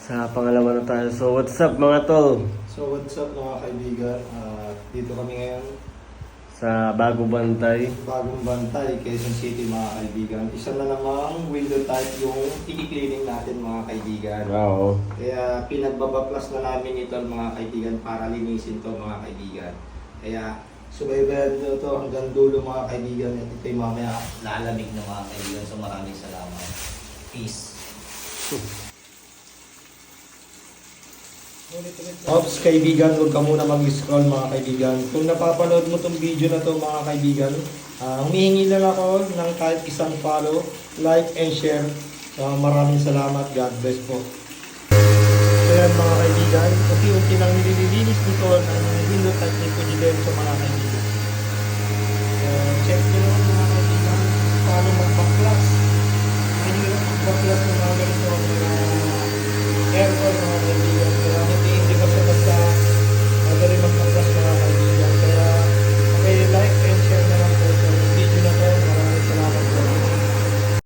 Sa pangalawa na tayo. So what's up mga tol? So what's up mga kaibigan, dito kami ngayon Sa Bago Bantay. Bagong Bantay, Quezon City mga kaibigan. Isa na namang window type yung i-cleaning natin mga kaibigan. Oo. Kaya pinagbabaklas na namin ito mga kaibigan para linisin to mga kaibigan. Kaya subaybayan nyo to hanggang dulo mga kaibigan. At ito'y mamaya lalamig na mga kaibigan. So maraming salamat. Peace. Ops kaibigan, huwag ka muna mag-scroll mga kaibigan. Kung napapanood mo tong video na to mga kaibigan, humihingi lang ako ng kahit isang follow, like and share. Maraming salamat. God bless po. Kaya mga kaibigan, unti-unti lang nililinis nito ng window type ni Kujilen sa mga kaibigan. Check nyo naman mga kaibigan paano magbaklas. Mahirap magbaklas ng mga ganito.